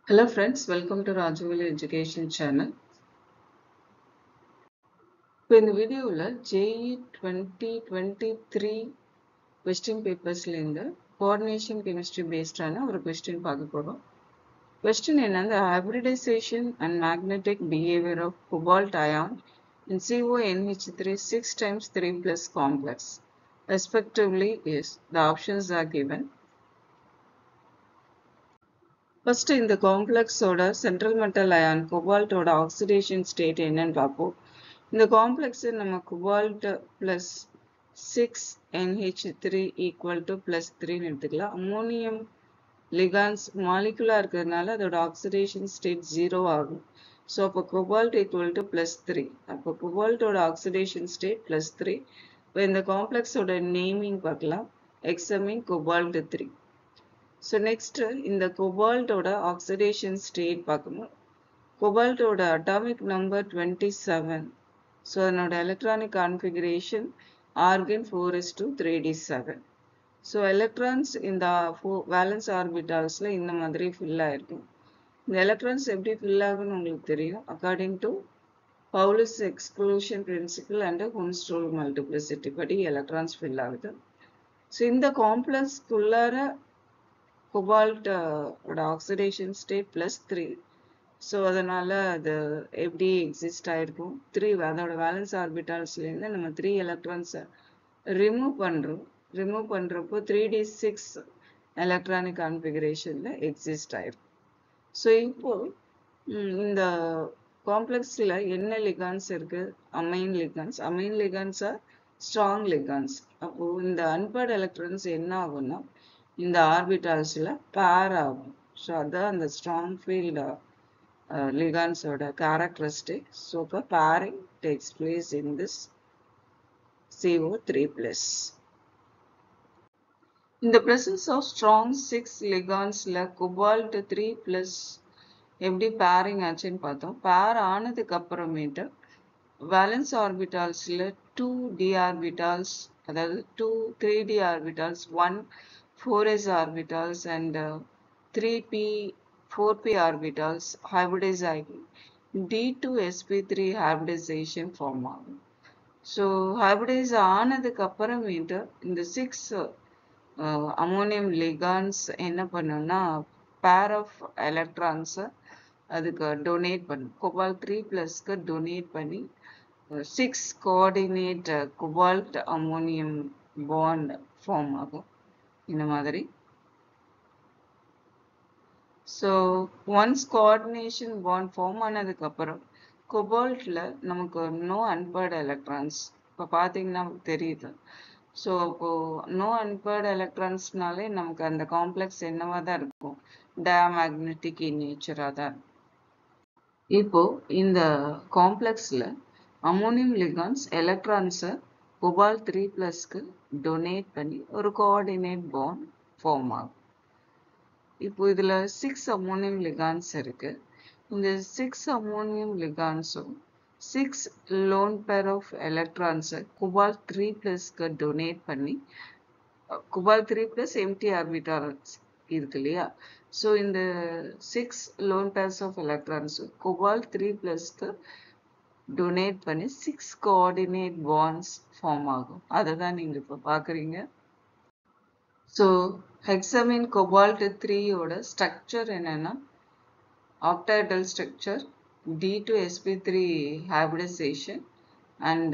Hello friends, welcome to Rajavali Education Channel. இப்போ இந்த வீடியோவில் JEE 2023 question papersலேருந்து coordination chemistry based-ஆன ஒரு question பார்க்க போகிறோம். Question என்னன்னா, hybridization and magnetic behavior of cobalt ion in CONH3 6 times 3 plus complex respectively is. The options are given. First, இந்த காம்ப்ளெக்ஸோட central metal ion கோபால்ட்டோட ஆக்சிடேஷன் ஸ்டேட் என்னன்னு பார்ப்போம். இந்த காம்ப்ளெக்ஸ் நம்ம cobalt plus 6NH3 equal to plus 3ன்னு எடுத்துக்கலாம். Ammonium ligands மாலிகுலா இருக்கிறதுனால அதோட ஆக்சிடேஷன் ஸ்டேட் 0 ஆகும். ஸோ அப்போ கோபால்ட் ஈக்குவல் டு பிளஸ் 3. அப்போ கோபால்ட்டோட ஆக்சிடேஷன் ஸ்டேட் பிளஸ் 3. இப்போ இந்த காம்ப்ளெக்ஸோட நேமிங் பார்க்கலாம். எக்ஸமின் கோபால்ட் 3. So next இந்த கோபால்ட்டோட ஆக்சிடேஷன் ஸ்டேட் பார்க்கணும். கோபால்ட்டோட அட்டாமிக் நம்பர் 27. ஸோ அதனோட electronic configuration organ 4s2 3d7. So electrons இந்த வேலன்ஸ் ஆர்பிட்டால்ஸில் இந்த மாதிரி ஃபில் ஆயிருக்கும். இந்த எலக்ட்ரான்ஸ் எப்படி ஃபில் ஆகுன்னு உங்களுக்கு தெரியும். According to Pauli's exclusion principle and Hund's rule multiplicity படி எலக்ட்ரான்ஸ் ஃபில் ஆகுது. ஸோ இந்த காம்ப்ளெக்ஸ்க்குள்ளார cobalt oxidation state plus 3. So அதனால அது எப்படி எக்ஸிஸ்ட் ஆயிருக்கும், 3 அதோட வேலன்ஸ் ஆர்பிட்டால்ஸ்லேருந்து நம்ம 3 எலக்ட்ரான்ஸை ரிமூவ் பண்ணுறப்போ 3d6 எலக்ட்ரானிக் கான்ஃபிகரேஷனில் எக்ஸிஸ்ட் ஆயிருக்கும். ஸோ இப்போ இந்த காம்ப்ளெக்ஸில் என்ன லிகான்ஸ் இருக்குது? Amine ligands are strong ligands. அப்போது இந்த அன்பேர்ட் எலக்ட்ரான்ஸ் என்ன ஆகும்னா இந்த ஆர்பிட்டால்ஸில் பேர் ஆகும். ஸோ அதுதான் அந்த strong field ligands characteristic. So for pairing takes place in this CO3+. In the presence of strong 6 ligands cobalt 3+ எப்படி pairing ஆச்சுன்னு பார்த்தோம். pair ஆனதுக்கு அப்புறமேட்டு valence orbitalsல 2 d orbitals, அதாவது 2 3d orbitals, 1 4s orbitals and 4p orbitals hybridize ஆகி D2sp3 hybridization form ஆகும். So hybridise ஆனதுக்கு அப்புறமேட்டு இந்த 6 அமோனியம் லிகான்ஸ் என்ன பண்ணுன்னா பேர் ஆஃப் எலக்ட்ரான்ஸை அதுக்கு டொனேட் பண்ணும். கோபால்ட் 3+க்கு டொனேட் பண்ணி 6 coordinate cobalt ammonium bond form ஆகும் இந்த மாதிரி. So once coordination bond form ஆனதுக்கு அப்புறம் கோபால்ட்டில் நமக்கு நோ அன்பேர்டு எலக்ட்ரான்ஸ் இப்போ பார்த்தீங்கன்னா தெரியுது. ஸோ அப்போது நோ அன்பேர்டு எலக்ட்ரான்ஸ்னாலே நமக்கு அந்த காம்ப்ளெக்ஸ் என்னவா தான் இருக்கும், டயமேக்னெட்டிக் இன் நேச்சராக தான் இருக்கும். இப்போது இந்த காம்ப்ளெக்ஸில் அமோனியம் லிகான்ஸ் எலக்ட்ரான்ஸை கோபால்ட் 3+க்கு டொனேட் பண்ணி ஒரு கோஆர்டினேட் பாண்ட் ஃபார்ம் ஆகும். இப்போ இதில் 6 அமோனியம் லிகான்ஸ் இருக்கு. இந்த 6 அமோனியம் லிகான்ஸும் 6 லோன் பேர் ஆஃப் எலக்ட்ரான்ஸை கோபால்ட் 3+க்கு டொனேட் பண்ணி கோபால்ட் 3+ எம்டி ஆர்பிட்டால்ஸ் இருக்கு இல்லையா. ஸோ இந்த 6 lone pairs of electrons cobalt 3+க்கு டொனேட் பண்ணி 6 கோஆர்டினேட் பாண்ட்ஸ் ஃபார்ம் ஆகும். அதை தான் நீங்கள் இப்போ பார்க்குறீங்க. ஸோ ஹெக்ஸமின் கோபால்ட் 3 ஓட ஸ்ட்ரக்சர் என்னன்னா octahedral structure, D2sp3 hybridization and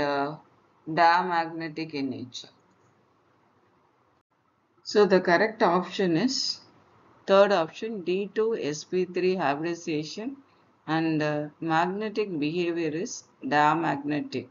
diamagnetic in nature. So the correct option is third option, D2sp3 hybridization and magnetic behavior is diamagnetic.